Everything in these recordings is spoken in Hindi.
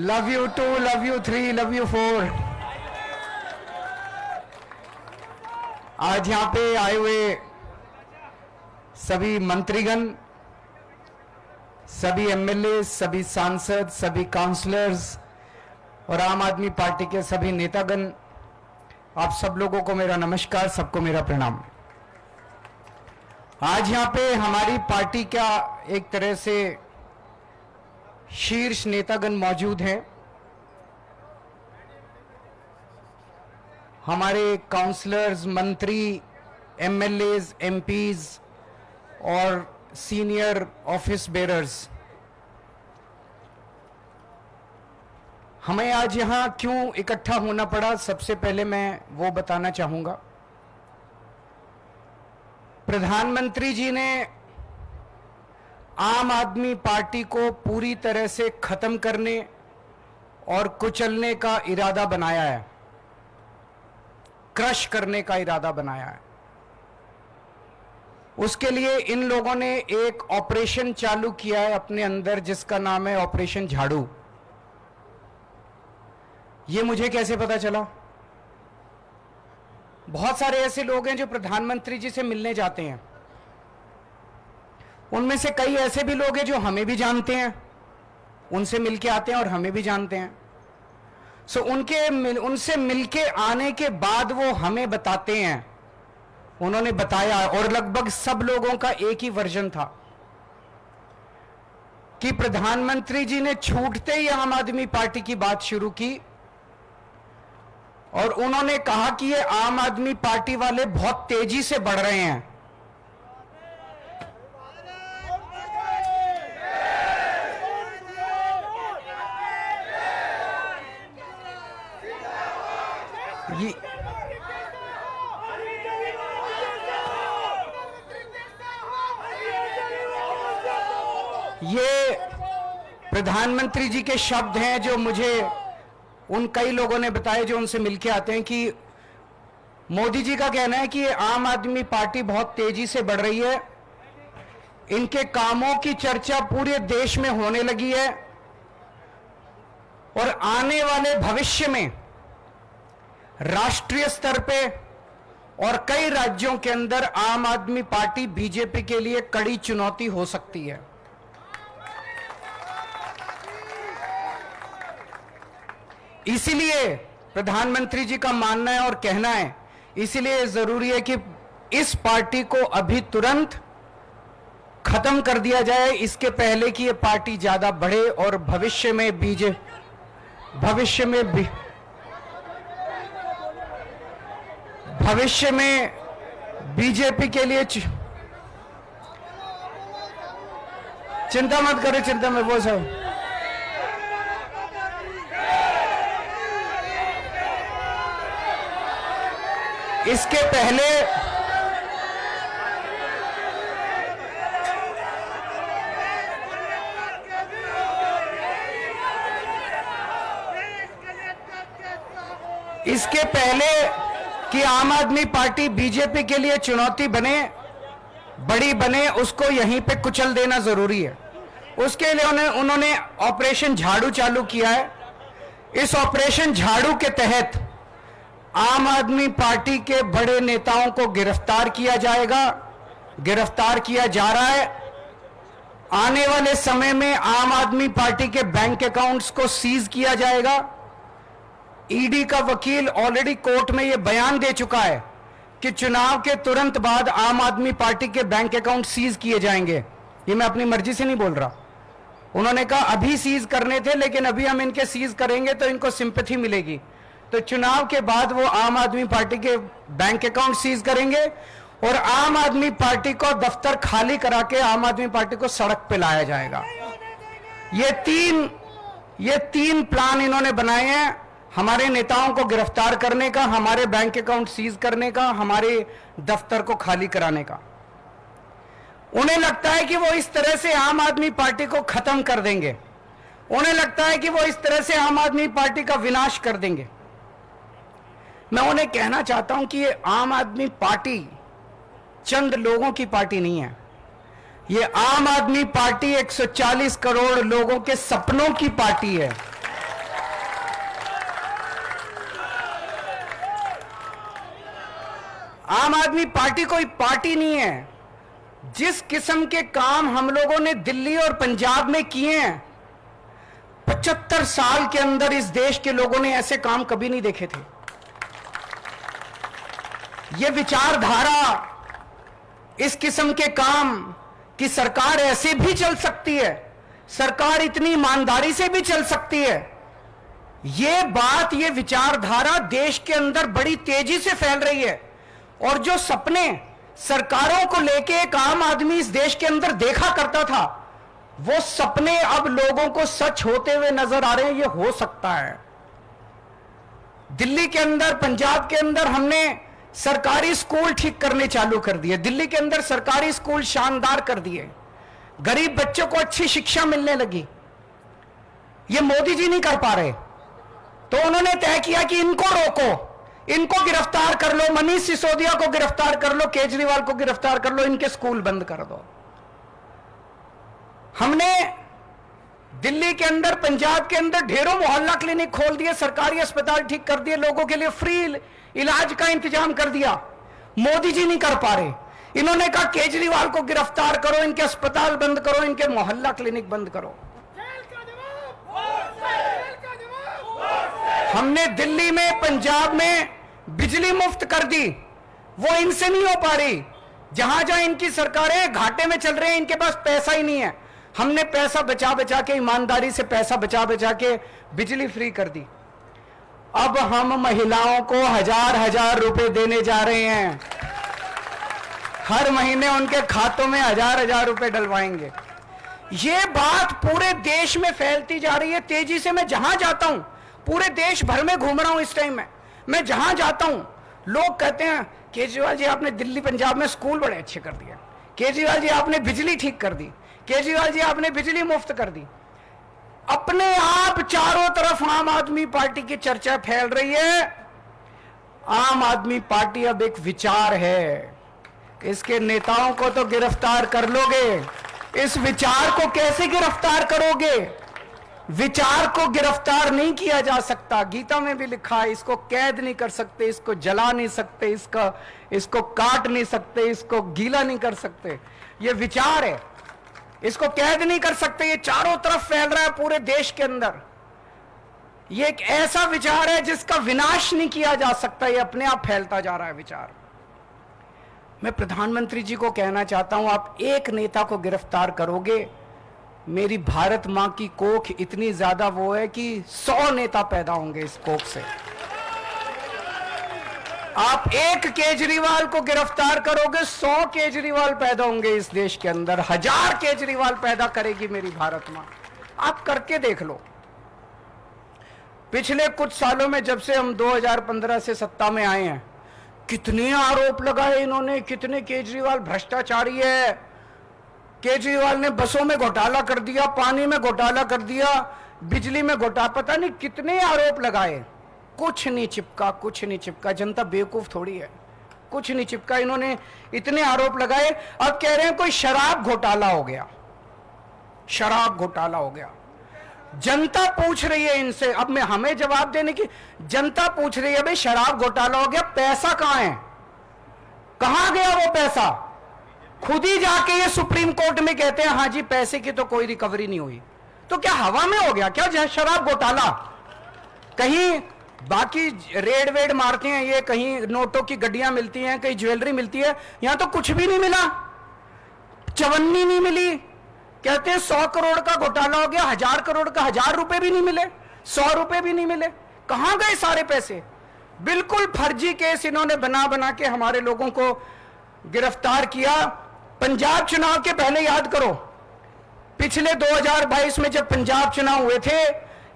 Love you 2, love you 3, love you 4। आज यहां पे आए हुए सभी मंत्रीगण, सभी एमएलए, सभी सांसद, सभी काउंसलर्स और आम आदमी पार्टी के सभी नेतागण, आप सब लोगों को मेरा नमस्कार, सबको मेरा प्रणाम। आज यहां पे हमारी पार्टी का एक तरह से शीर्ष नेतागण मौजूद हैं। हमारे काउंसलर्स, मंत्री, एमएलएज, एमपीज और सीनियर ऑफिस बेरर्स। हमें आज यहां क्यों इकट्ठा होना पड़ा, सबसे पहले मैं वो बताना चाहूंगा। प्रधानमंत्री जी ने आम आदमी पार्टी को पूरी तरह से खत्म करने और कुचलने का इरादा बनाया है, क्रश करने का इरादा बनाया है। उसके लिए इन लोगों ने एक ऑपरेशन चालू किया है अपने अंदर, जिसका नाम है ऑपरेशन झाड़ू। ये मुझे कैसे पता चला? बहुत सारे ऐसे लोग हैं जो प्रधानमंत्री जी से मिलने जाते हैं, उनमें से कई ऐसे भी लोग हैं जो हमें भी जानते हैं, उनसे मिलके आते हैं और हमें भी जानते हैं। उनसे मिलके आने के बाद वो हमें बताते हैं, उन्होंने बताया, और लगभग सब लोगों का एक ही वर्जन था कि प्रधानमंत्री जी ने छूटते ही आम आदमी पार्टी की बात शुरू की और उन्होंने कहा कि ये आम आदमी पार्टी वाले बहुत तेजी से बढ़ रहे हैं। ये प्रधानमंत्री जी के शब्द हैं जो मुझे उन कई लोगों ने बताए जो उनसे मिलके आते हैं कि मोदी जी का कहना है कि आम आदमी पार्टी बहुत तेजी से बढ़ रही है, इनके कामों की चर्चा पूरे देश में होने लगी है और आने वाले भविष्य में राष्ट्रीय स्तर पे और कई राज्यों के अंदर आम आदमी पार्टी बीजेपी के लिए कड़ी चुनौती हो सकती है। इसीलिए प्रधानमंत्री जी का मानना है और कहना है, इसीलिए जरूरी है कि इस पार्टी को अभी तुरंत खत्म कर दिया जाए, इसके पहले कि ये पार्टी ज्यादा बढ़े और भविष्य में बीजेपी के लिए चिंता मत करें, चिंता में वो सब इसके पहले कि आम आदमी पार्टी बीजेपी के लिए चुनौती बने, बड़ी बने, उसको यहीं पे कुचल देना जरूरी है। उसके लिए उन्होंने ऑपरेशन झाड़ू चालू किया है। इस ऑपरेशन झाड़ू के तहत आम आदमी पार्टी के बड़े नेताओं को गिरफ्तार किया जाएगा, गिरफ्तार किया जा रहा है। आने वाले समय में आम आदमी पार्टी के बैंक अकाउंट्स को सीज किया जाएगा। ईडी का वकील ऑलरेडी कोर्ट में यह बयान दे चुका है कि चुनाव के तुरंत बाद आम आदमी पार्टी के बैंक अकाउंट सीज किए जाएंगे। ये मैं अपनी मर्जी से नहीं बोल रहा। उन्होंने कहा अभी सीज करने थे, लेकिन अभी हम इनके सीज करेंगे तो इनको सिंपैथी मिलेगी, तो चुनाव के बाद वो आम आदमी पार्टी के बैंक अकाउंट सीज करेंगे और आम आदमी पार्टी को दफ्तर खाली करा के आम आदमी पार्टी को सड़क पे लाया जाएगा। ये तीन प्लान इन्होंने बनाए हैं, हमारे नेताओं को गिरफ्तार करने का, हमारे बैंक अकाउंट सीज करने का, हमारे दफ्तर को खाली कराने का। उन्हें लगता है कि वो इस तरह से आम आदमी पार्टी को खत्म कर देंगे, उन्हें लगता है कि वो इस तरह से आम आदमी पार्टी का विनाश कर देंगे। मैं उन्हें कहना चाहता हूं कि ये आम आदमी पार्टी चंद लोगों की पार्टी नहीं है, ये आम आदमी पार्टी 140 करोड़ लोगों के सपनों की पार्टी है। आम आदमी पार्टी कोई पार्टी नहीं है। जिस किस्म के काम हम लोगों ने दिल्ली और पंजाब में किए हैं, 75 साल के अंदर इस देश के लोगों ने ऐसे काम कभी नहीं देखे थे। ये विचारधारा, इस किस्म के काम कि सरकार ऐसे भी चल सकती है, सरकार इतनी ईमानदारी से भी चल सकती है, ये बात, ये विचारधारा देश के अंदर बड़ी तेजी से फैल रही है। और जो सपने सरकारों को लेके एक आम आदमी इस देश के अंदर देखा करता था, वो सपने अब लोगों को सच होते हुए नजर आ रहे हैं। ये हो सकता है। दिल्ली के अंदर, पंजाब के अंदर हमने सरकारी स्कूल ठीक करने चालू कर दिए। दिल्ली के अंदर सरकारी स्कूल शानदार कर दिए, गरीब बच्चों को अच्छी शिक्षा मिलने लगी। ये मोदी जी नहीं कर पा रहे, तो उन्होंने तय किया कि इनको रोको, इनको गिरफ्तार कर लो, मनीष सिसोदिया को गिरफ्तार कर लो, केजरीवाल को गिरफ्तार कर लो, इनके स्कूल बंद कर दो। हमने दिल्ली के अंदर, पंजाब के अंदर ढेरों मोहल्ला क्लिनिक खोल दिए, सरकारी अस्पताल ठीक कर दिए, लोगों के लिए फ्री इलाज का इंतजाम कर दिया। मोदी जी नहीं कर पा रहे, इन्होंने कहा केजरीवाल को गिरफ्तार करो, इनके अस्पताल बंद करो, इनके मोहल्ला क्लिनिक बंद करो। हमने दिल्ली में, पंजाब में बिजली मुफ्त कर दी, वो इनसे नहीं हो पा रही। जहां जहां इनकी सरकारें घाटे में चल रहे हैं, इनके पास पैसा ही नहीं है। हमने पैसा बचा बचा के, ईमानदारी से पैसा बचा बचा के बिजली फ्री कर दी। अब हम महिलाओं को 1000-1000 रुपए देने जा रहे हैं। हर महीने उनके खातों में 1000-1000 रुपए डलवाएंगे। ये बात पूरे देश में फैलती जा रही है तेजी से। मैं जहां जाता हूं, पूरे देश भर में घूम रहा हूं इस टाइम में, मैं जहां जाता हूं लोग कहते हैं केजरीवाल जी आपने दिल्ली पंजाब में स्कूल बड़े अच्छे कर दिए, केजरीवाल जी आपने बिजली ठीक कर दी, केजरीवाल जी आपने बिजली मुफ्त कर दी। अपने आप चारों तरफ आम आदमी पार्टी की चर्चा फैल रही है। आम आदमी पार्टी अब एक विचार है, इसके नेताओं को तो गिरफ्तार कर लोगे, इस विचार को कैसे गिरफ्तार करोगे? विचार को गिरफ्तार नहीं किया जा सकता। गीता में भी लिखा है, इसको कैद नहीं कर सकते, इसको जला नहीं सकते, इसको काट नहीं सकते, इसको गीला नहीं कर सकते। ये विचार है, इसको कैद नहीं कर सकते। ये चारों तरफ फैल रहा है पूरे देश के अंदर। ये एक ऐसा विचार है जिसका विनाश नहीं किया जा सकता, ये अपने आप फैलता जा रहा है विचार। मैं प्रधानमंत्री जी को कहना चाहता हूं, आप एक नेता को गिरफ्तार करोगे, मेरी भारत मां की कोख इतनी ज्यादा वो है कि 100 नेता पैदा होंगे इस कोख से। आप एक केजरीवाल को गिरफ्तार करोगे, 100 केजरीवाल पैदा होंगे इस देश के अंदर, 1000 केजरीवाल पैदा करेगी मेरी भारत मां। आप करके देख लो। पिछले कुछ सालों में, जब से हम 2015 से सत्ता में आए हैं, कितने आरोप लगाए इन्होंने, कितने केजरीवाल भ्रष्टाचारी है। केजरीवाल ने बसों में घोटाला कर दिया, पानी में घोटाला कर दिया, बिजली में घोटाला, पता नहीं कितने आरोप लगाए, कुछ नहीं चिपका, कुछ नहीं चिपका। जनता बेवकूफ थोड़ी है, कुछ नहीं चिपका। इन्होंने इतने आरोप लगाए, अब कह रहे हैं कोई शराब घोटाला हो गया, शराब घोटाला हो गया। जनता पूछ रही है इनसे, अब मैं हमें जवाब देने की, जनता पूछ रही है भाई शराब घोटाला हो गया, पैसा कहां है, कहां गया वो पैसा? खुद ही जाके ये सुप्रीम कोर्ट में कहते हैं हां जी पैसे की तो कोई रिकवरी नहीं हुई। तो क्या हवा में हो गया क्या शराब घोटाला? कहीं बाकी रेड वेड मारते हैं ये, कहीं नोटों की गड्डियां मिलती हैं, कहीं ज्वेलरी मिलती है, यहां तो कुछ भी नहीं मिला, चवन्नी नहीं मिली। कहते हैं 100 करोड़ का घोटाला हो गया, 1000 करोड़ का 1000 रुपए भी नहीं मिले, 100 रुपए भी नहीं मिले। कहां गए सारे पैसे? बिल्कुल फर्जी केस इन्होंने बना बना के हमारे लोगों को गिरफ्तार किया। पंजाब चुनाव के पहले याद करो, पिछले 2022 में जब पंजाब चुनाव हुए थे,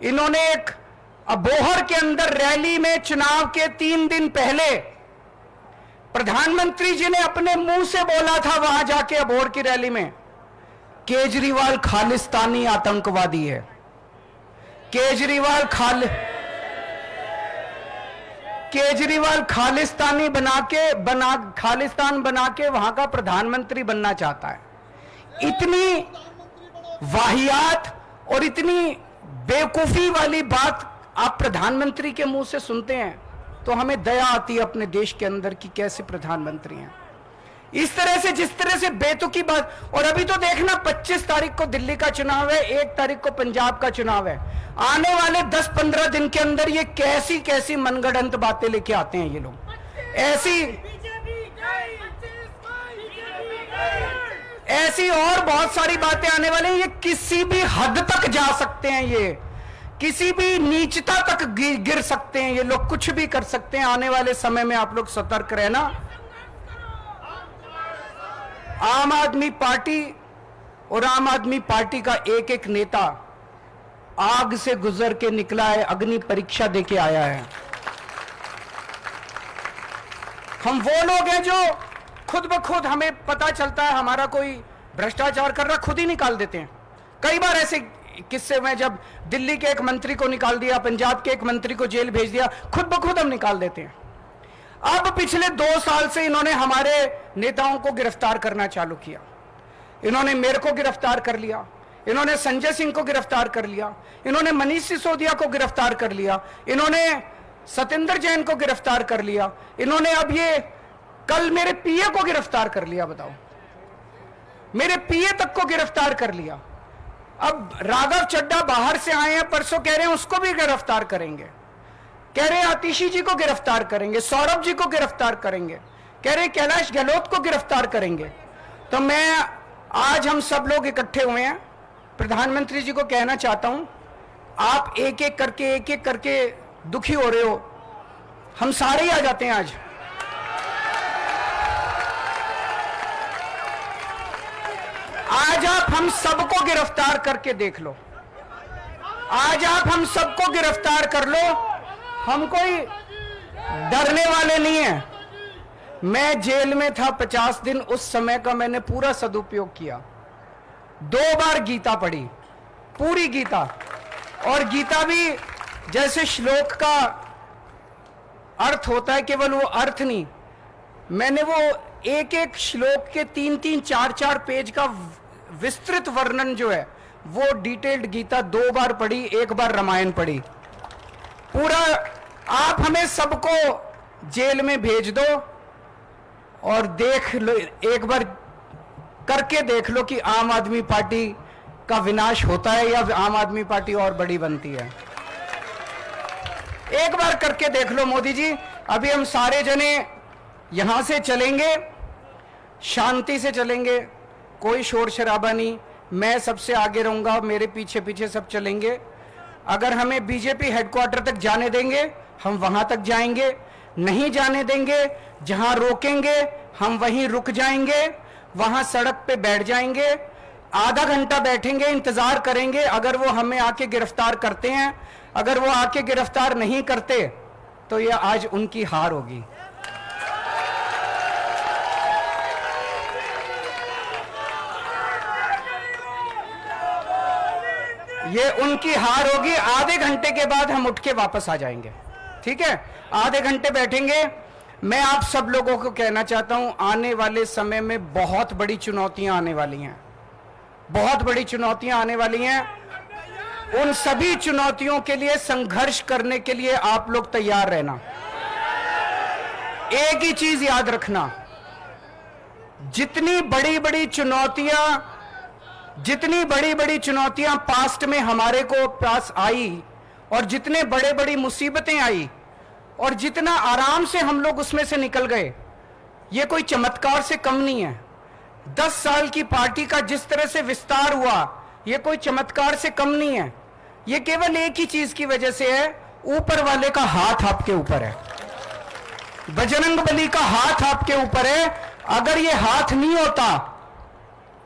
इन्होंने एक अबोहर के अंदर रैली में, चुनाव के 3 दिन पहले प्रधानमंत्री जी ने अपने मुंह से बोला था वहां जाके अबोहर की रैली में, केजरीवाल खालिस्तानी आतंकवादी है। केजरीवाल खालिस्तानी खालिस्तान बना के वहां का प्रधानमंत्री बनना चाहता है। इतनी वाहियात और इतनी बेवकूफी वाली बात आप प्रधानमंत्री के मुंह से सुनते हैं। तो हमें दया आती है अपने देश के अंदर कि कैसे प्रधानमंत्री हैं। इस तरह से, जिस तरह से बेतुकी बात। और अभी तो देखना 25 तारीख को दिल्ली का चुनाव है, 1 तारीख को पंजाब का चुनाव है। आने वाले 10-15 दिन के अंदर ये कैसी कैसी मनगढ़ंत बातें लेके आते हैं ये लोग। ऐसी और बहुत सारी बातें आने वाली हैं। ये किसी भी हद तक जा सकते हैं, ये किसी भी नीचता तक गिर सकते हैं, ये लोग कुछ भी कर सकते हैं। आने वाले समय में आप लोग सतर्क रहना। आम आदमी पार्टी और आम आदमी पार्टी का एक एक नेता आग से गुजर के निकला है, अग्नि परीक्षा देके आया है। हम वो लोग हैं जो खुद ब खुद, हमें पता चलता है हमारा कोई भ्रष्टाचार कर रहा, खुद ही निकाल देते हैं। कई बार ऐसे किस्से में जब दिल्ली के एक मंत्री को निकाल दिया, पंजाब के एक मंत्री को जेल भेज दिया, खुद ब खुद हम निकाल देते हैं। अब पिछले 2 साल से इन्होंने हमारे नेताओं को गिरफ्तार करना चालू किया। इन्होंने मेरे को गिरफ्तार कर लिया, इन्होंने संजय सिंह को गिरफ्तार कर लिया, इन्होंने मनीष सिसोदिया को गिरफ्तार कर लिया, इन्होंने सत्येंद्र जैन को गिरफ्तार कर लिया, इन्होंने अब ये कल मेरे पीए को गिरफ्तार कर लिया। बताओ, मेरे पीए तक को गिरफ्तार कर लिया। अब राघव चड्ढा बाहर से आए हैं, परसों कह रहे हैं उसको भी गिरफ्तार करेंगे, कह रहे हैं आतिशी जी को गिरफ्तार करेंगे, सौरभ जी को गिरफ्तार करेंगे, कह रहे हैं कैलाश गहलोत को गिरफ्तार करेंगे। तो मैं आज, हम सब लोग इकट्ठे हुए हैं, प्रधानमंत्री जी को कहना चाहता हूं, आप एक एक करके दुखी हो रहे हो, हम सारे ही आ जाते हैं आज। आज आप हम सबको गिरफ्तार करके देख लो, आज आप हम सबको गिरफ्तार कर लो, हम कोई डरने वाले नहीं है। मैं जेल में था 50 दिन, उस समय का मैंने पूरा सदुपयोग किया। 2 बार गीता पढ़ी, पूरी गीता, और गीता भी जैसे श्लोक का अर्थ होता है, केवल वो अर्थ नहीं, मैंने वो एक एक श्लोक के 3-3, 4-4 पेज का विस्तृत वर्णन जो है, वो डिटेल्ड गीता 2 बार पढ़ी, 1 बार रामायण पढ़ी पूरा। आप हमें सबको जेल में भेज दो और देख लो, एक बार करके देख लो कि आम आदमी पार्टी का विनाश होता है या आम आदमी पार्टी और बड़ी बनती है। एक बार करके देख लो मोदी जी। अभी हम सारे जने यहां से चलेंगे, शांति से चलेंगे, कोई शोर शराबा नहीं, मैं सबसे आगे रहूंगा, मेरे पीछे पीछे सब चलेंगे। अगर हमें बीजेपी हेडक्वार्टर तक जाने देंगे हम वहां तक जाएंगे, नहीं जाने देंगे, जहां रोकेंगे हम वहीं रुक जाएंगे, वहां सड़क पे बैठ जाएंगे, आधा घंटा बैठेंगे, इंतजार करेंगे। अगर वो हमें आके गिरफ्तार करते हैं, अगर वो आके गिरफ्तार नहीं करते तो ये आज उनकी हार होगी। ये उनकी हार होगी। आधे घंटे के बाद हम उठ के वापस आ जाएंगे, ठीक है? आधे घंटे बैठेंगे। मैं आप सब लोगों को कहना चाहता हूं, आने वाले समय में बहुत बड़ी चुनौतियां आने वाली हैं, बहुत बड़ी चुनौतियां आने वाली हैं। उन सभी चुनौतियों के लिए संघर्ष करने के लिए आप लोग तैयार रहना। एक ही चीज याद रखना, जितनी बड़ी बड़ी चुनौतियां पास्ट में हमारे को पास आई, और जितने बड़े बड़ी मुसीबतें आई, और जितना आराम से हम लोग उसमें से निकल गए, ये कोई चमत्कार से कम नहीं है। 10 साल की पार्टी का जिस तरह से विस्तार हुआ, ये कोई चमत्कार से कम नहीं है। ये केवल एक ही चीज की वजह से है, ऊपर वाले का हाथ आपके ऊपर है, बजरंगबली का हाथ आपके ऊपर है। अगर ये हाथ नहीं होता,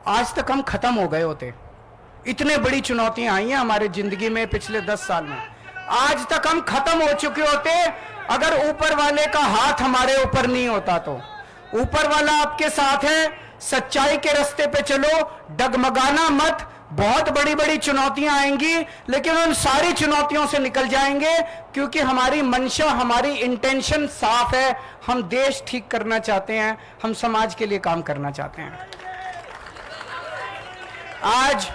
आज तक हम खत्म हो गए होते। इतने बड़ी चुनौतियां आई हैं हमारे जिंदगी में पिछले 10 साल में, आज तक हम खत्म हो चुके होते अगर ऊपर वाले का हाथ हमारे ऊपर नहीं होता तो। ऊपर वाला आपके साथ है, सच्चाई के रास्ते पे चलो, डगमगाना मत। बहुत बड़ी बड़ी चुनौतियां आएंगी, लेकिन उन सारी चुनौतियों से निकल जाएंगे, क्योंकि हमारी मंशा, हमारी इंटेंशन साफ है। हम देश ठीक करना चाहते हैं, हम समाज के लिए काम करना चाहते हैं। आज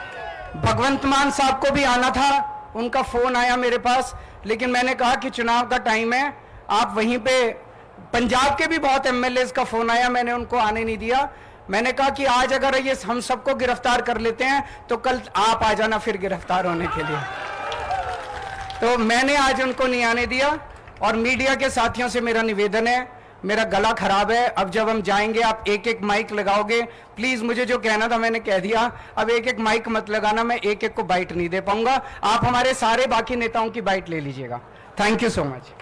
भगवंत मान साहब को भी आना था, उनका फोन आया मेरे पास, लेकिन मैंने कहा कि चुनाव का टाइम है, आप वहीं पे, पंजाब के भी बहुत एमएलएस का फोन आया, मैंने उनको आने नहीं दिया। मैंने कहा कि आज अगर ये हम सबको गिरफ्तार कर लेते हैं तो कल आप आ जाना फिर गिरफ्तार होने के लिए। तो मैंने आज उनको नहीं आने दिया। और मीडिया के साथियों से मेरा निवेदन है, मेरा गला खराब है, अब जब हम जाएंगे आप एक एक माइक लगाओगे, प्लीज मुझे जो कहना था मैंने कह दिया, अब एक एक माइक मत लगाना, मैं एक एक को बाइट नहीं दे पाऊंगा, आप हमारे सारे बाकी नेताओं की बाइट ले लीजिएगा। Thank you so much.